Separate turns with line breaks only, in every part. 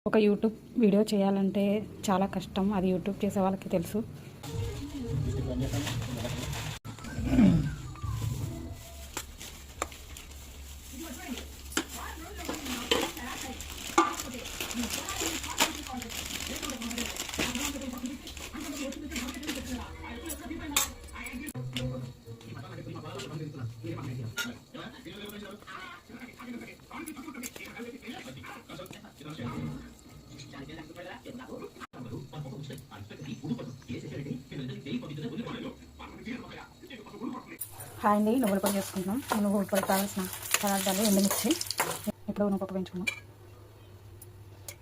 ఒక YouTube video చేయాలంటే చాలా కష్టం. అది యూట్యూబ్ చేసే వాళ్ళకి తెలుసు. హాయ్ అండి, నువ్వుల పొడి చేసుకుంటున్నాం. నువ్వుల పొడి కావాల్సిన పదార్థాలు ఎండుమిర్చి. ఇప్పుడు నువ్వు పప్పు వేయించుకున్నాం.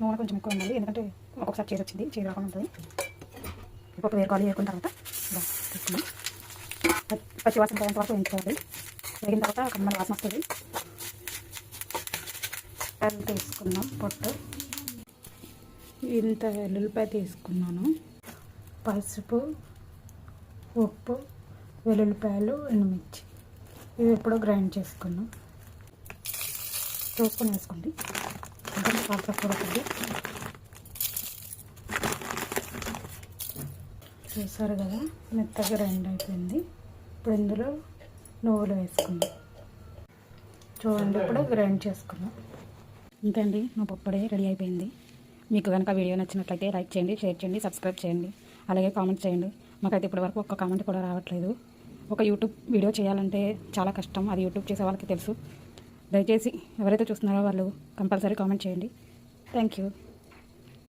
నూనె కొంచెం ఎక్కువ ఉండాలి, ఎందుకంటే ఒక్కొక్కసారి చీర వచ్చింది, చీర రాకుండా ఉంటుంది. పప్పు వేరుకోవాలి. వేరుకున్న తర్వాత తీసుకున్నాం. పచ్చి వాసన పోయేంత వరకు వేయించుకోవాలి. వేగిన తర్వాత కమ్మల వాసన వస్తుంది. తీసుకున్నాం పొట్టు. ఇంత వెల్లుల్లిపాయ తీసుకున్నాను. పసుపు, ఉప్పు, వెల్లుల్లిపాయలు, ఎండుమిర్చి ఇవి ఎప్పుడో గ్రైండ్ చేసుకున్నాం. చూసుకొని వేసుకోండి, అంటే సాల్ట్ పడుతుంది. చూసారు కదా, మెత్తగా గ్రైండ్ అయిపోయింది. ఇప్పుడు ఇందులో నువ్వులు వేసుకుందాం. చూడండి, ఇప్పుడు గ్రైండ్ చేసుకున్నాం. ఇంకండి, నా పప్పుడే రెడీ అయిపోయింది. మీకు కనుక వీడియో నచ్చినట్లయితే లైక్ చేయండి, షేర్ చేయండి, సబ్స్క్రైబ్ చేయండి, అలాగే కామెంట్ చేయండి. మాకైతే ఇప్పటివరకు ఒక్క కామెంట్ కూడా రావట్లేదు. ఒక యూట్యూబ్ వీడియో చేయాలంటే చాలా కష్టం. అది యూట్యూబ్ చేసే వాళ్ళకి తెలుసు. దయచేసి ఎవరైతే చూస్తున్నారో వాళ్ళు కంపల్సరీ కామెంట్ చేయండి. Thank you.